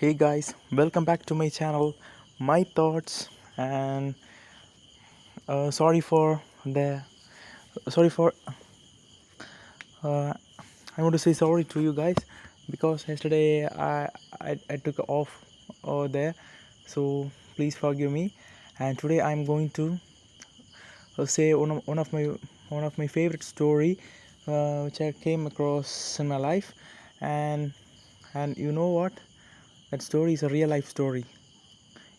Hey guys, welcome back to my channel. My thoughts and sorry for the sorry for uh, I want to say sorry to you guys because yesterday I took off over there, so please forgive me. And today I'm going to say one of my favorite story which I came across in my life, and you know what? That story is a real life story.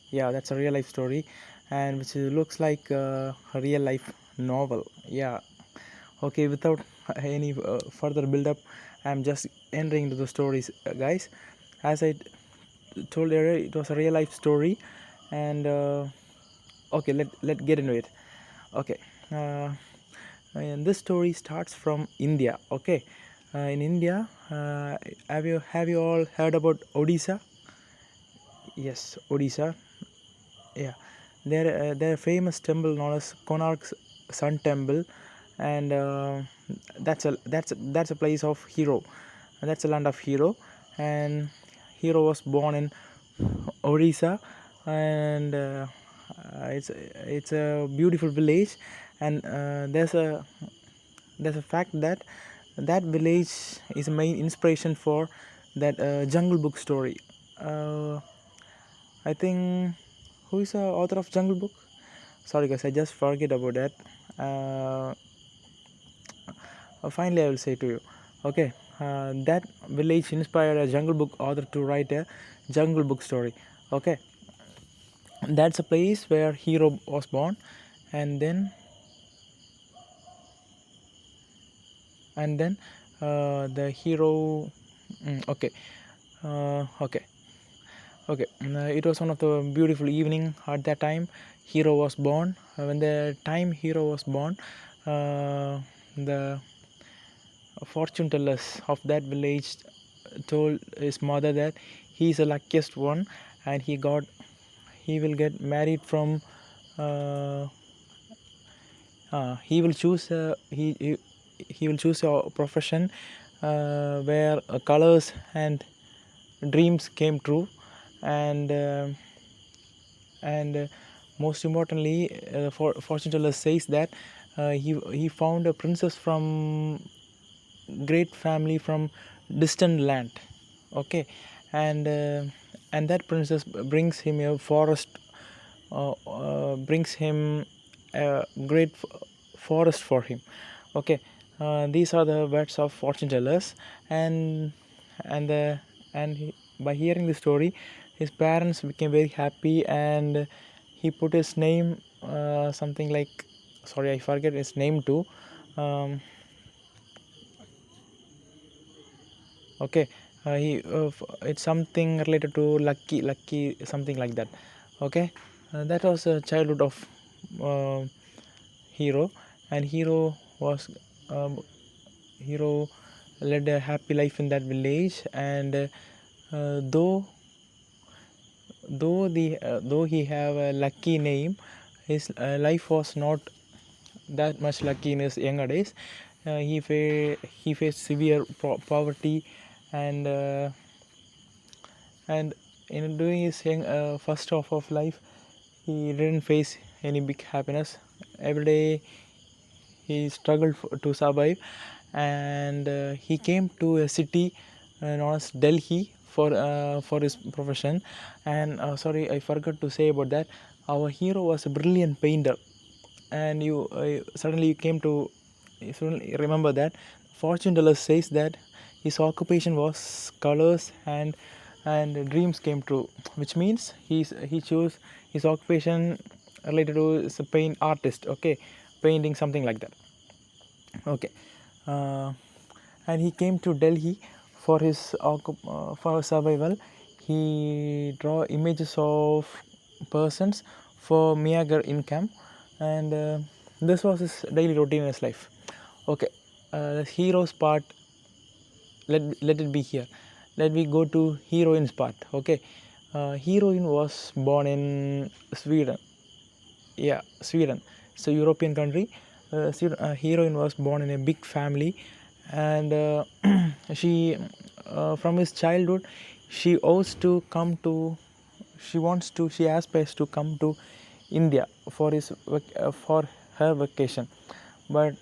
Yeah, that's a real life story, and which looks like a real life novel. Yeah. Okay, without any further build up, I'm just entering into the stories, guys. As I told earlier, it was a real life story, and okay, let get into it. Okay. uh, and this story starts from India. Okay. In India, have you all heard about Odisha? Yes, Odisha. Yeah, their famous temple known as Konark's Sun Temple, and that's a place of hero. That's a land of hero, and hero was born in Odisha, and it's a beautiful village, and there's a fact that that village is a main inspiration for that Jungle Book story. Uh, I think who is the author of Jungle Book? Sorry guys, I just forget about that. Uh, Finally, I will say to you. Okay, that village inspired a Jungle Book author to write a Jungle Book story. Okay, that's a place where hero was born, and then the hero. Okay, okay. Okay, it was one of the beautiful evening at that time. Hero was born. When the time hero was born, the fortune tellers of that village told his mother that he is the luckiest one, and he will get married from. Uh, he will choose he will choose a profession where colors and dreams came true, and and most importantly, fortune teller says that he found a princess from great family from distant land. Okay, and that princess brings him a forest, brings him a great forest for him. Okay, these are the words of fortune tellers, and and the by hearing the story, his parents became very happy, and he put his name, something like, sorry I forget his name too. um, okay, it's something related to lucky something like that. Okay, that was a childhood of uh, hero, and um, hero led a happy life in that village, and though he have a lucky name, his life was not that much lucky in his younger days. He faced severe poverty, and and in doing his first half of life, he didn't face any big happiness. Every day he struggled to survive, and he came to a city known as Delhi for his profession. And sorry, I forgot to say about that. Our hero was a brilliant painter, and suddenly you came to you suddenly remember that fortune teller says that his occupation was colors, and dreams came true, which means he chose his occupation related to is a paint artist. Okay, painting something like that. Okay, uh, and he came to Delhi for for survival. He draw images of persons for meager income, and this was his daily routine in his life. Okay, the hero's part, let it be here. Let me go to heroine's part. Okay, heroine was born in Sweden. Yeah, Sweden. It's a European country. Heroine was born in a big family, and she from his childhood, she owes to come to she aspires to come to India for her vacation, but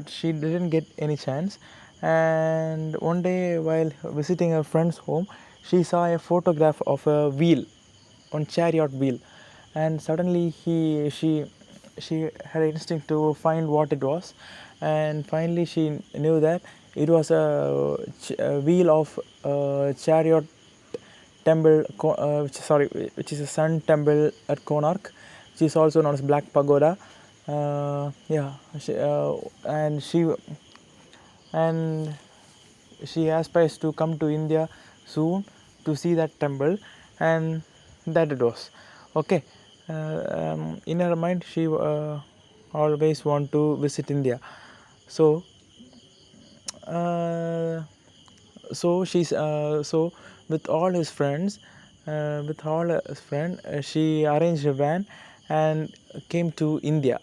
she didn't get any chance. And one day while visiting her friend's home, she saw a photograph of a wheel, on chariot wheel, and suddenly she had an instinct to find what it was, and finally she knew that it was a wheel of chariot temple, which is a sun temple at Konark, which is also known as Black Pagoda. Yeah, and and she aspires to come to India soon to see that temple, and that it was okay. In her mind, she always want to visit India. So, uh, so with all his friends, she arranged a van and came to India,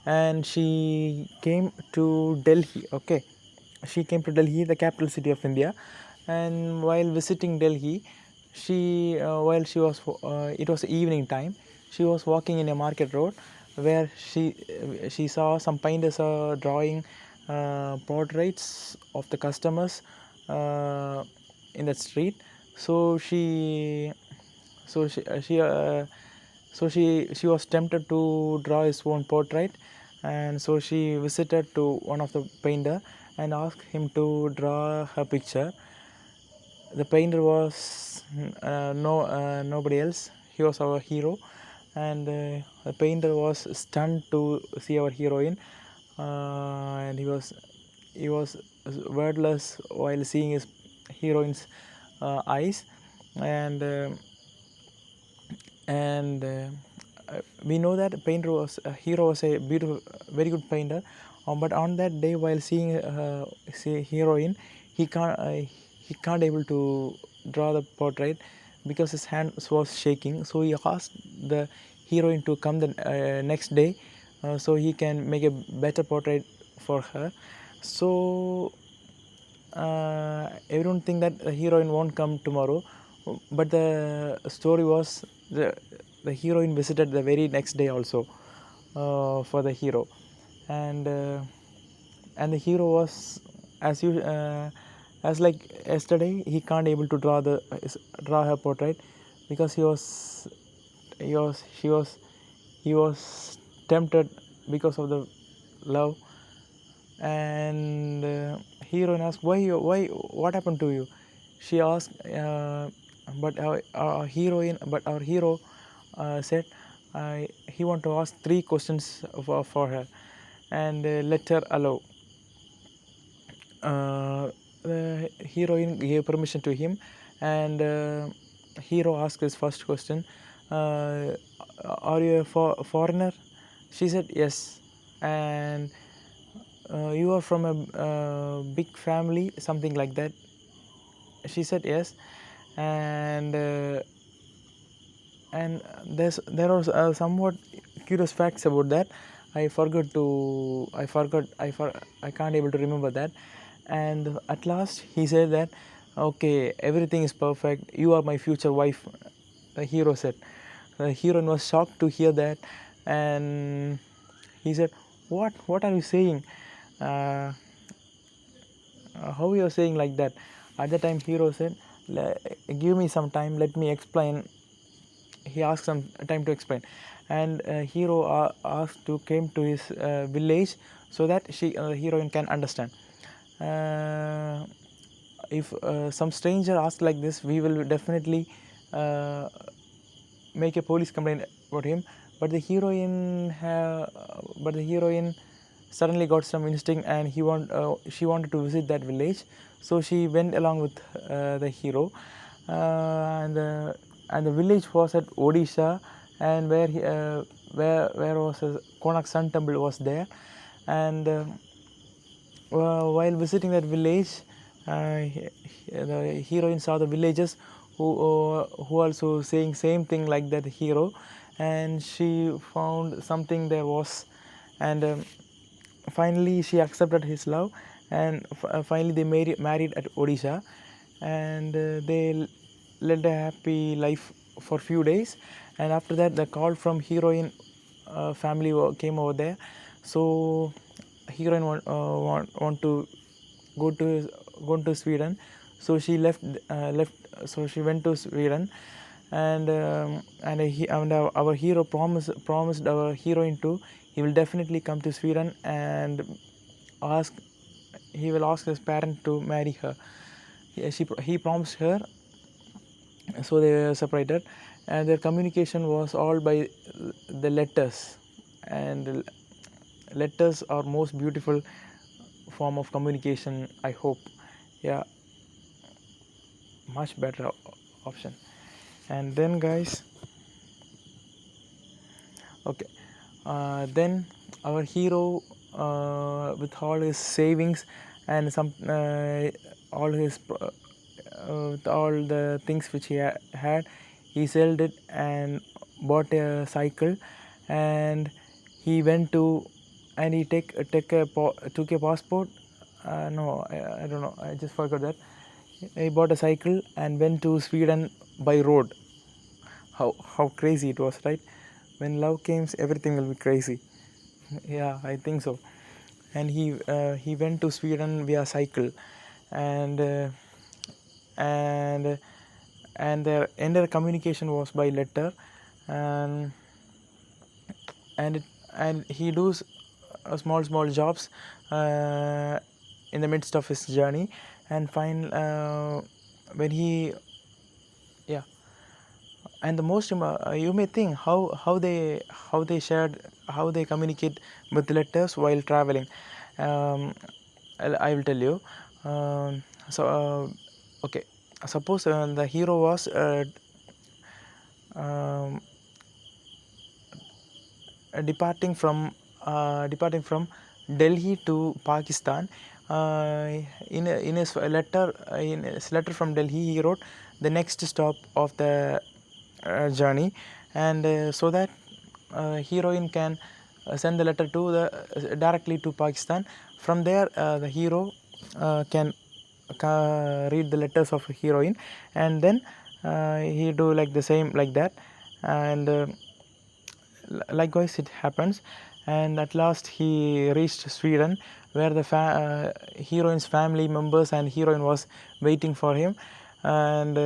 and she came to Delhi. Okay, she came to Delhi, the capital city of India, and while visiting Delhi, while she was it was evening time. She was walking in a market road where she saw some painters drawing portraits of the customers uh, in that street. So so she she she was tempted to draw his own portrait, and so she visited to one of the painter and asked him to draw her picture. The painter was nobody else. He was our hero, and the painter was stunned to see our heroine, and he was wordless while seeing his heroine's eyes, and and we know that painter was a hero was a beautiful, very good painter, but on that day while seeing say heroine, he can't able to draw the portrait because his hands was shaking. So he asked the heroine to come the next day, so he can make a better portrait for her. So everyone think that the heroine won't come tomorrow, but the story was the heroine visited the very next day also for the hero, and the hero was as you as like yesterday he can't able to draw her portrait because he was she was he was tempted because of the love. And heroine asked, why, what happened to you? She asked, but our hero said, he want to ask three questions for her, and let her allow. The heroine gave permission to him, and hero asked his first question, are you a foreigner? She said yes. And you are from a big family, something like that. She said yes. And there are somewhat curious facts about that. I can't able to remember that. And at last he said that, okay, everything is perfect, you are my future wife, the hero said. The heroine was shocked to hear that, and he said, what are you saying? uh, how you are saying like that? At the time hero said, give me some time, let me explain. He asked some time to explain, and hero asked to came to his village so that heroine can understand. uh, if some stranger asks like this, we will definitely uh, make a police complaint about him. But the heroine suddenly got some instinct, and she wanted to visit that village. So she went along with the hero, and the village was at Odisha, and where was a Konak Sun temple was there. And while visiting that village, the heroine saw the villagers who also saying same thing like that hero, and she found something there was. And finally she accepted his love, and finally they married at Odisha, and they led a happy life for few days. And after that, the call from heroine family came over there. So heroine want to go to Sweden. So she left. So she went to Sweden, and our hero promised our heroine to, he will definitely come to Sweden and ask he will ask his parent to marry her. He promised her. So they were separated, and their communication was all by the letters. And letters are most beautiful form of communication, I hope. Yeah, much better option. And then guys, okay, then our hero, with all his savings and some with all the things which he had, he sold it and bought a cycle. And he went to, and he took a passport. No, I don't know, I just forgot that. He bought a cycle and went to Sweden by road. How crazy it was, right? When love comes, everything will be crazy. Yeah, I think so. And he went to Sweden via cycle, and and and their entire communication was by letter. and and it, and he does small jobs in the midst of his journey. And find when he yeah. And the most you may think how they communicate with letters while traveling. I will tell you. So okay, suppose the hero was um, departing from Delhi to Pakistan. In his letter from Delhi, he wrote the next stop of the journey. And so that heroine can send the letter to the directly to Pakistan. From there, the hero can read the letters of heroine, and then he do like the same like that. And likewise it happens. And at last he reached Sweden, where the heroine's family members and heroine was waiting for him. And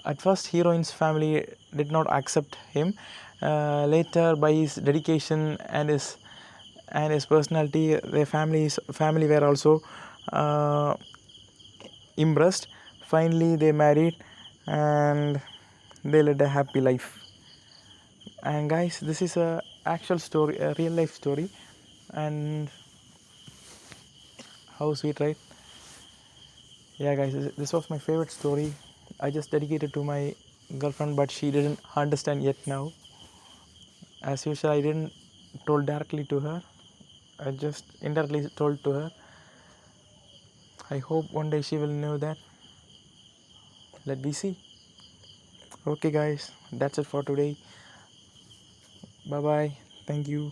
at first heroine's family did not accept him. Later, by his dedication and his personality, their family were also impressed. Finally they married, and they led a happy life. And guys, this is a actual story, a real life story. And how sweet, right? Yeah guys, this was my favorite story. I just dedicated to my girlfriend, but she didn't understand yet. Now, as usual, I didn't told directly to her, I just indirectly told to her. I hope one day she will know that. Let me see. Okay guys, that's it for today. Bye bye, thank you.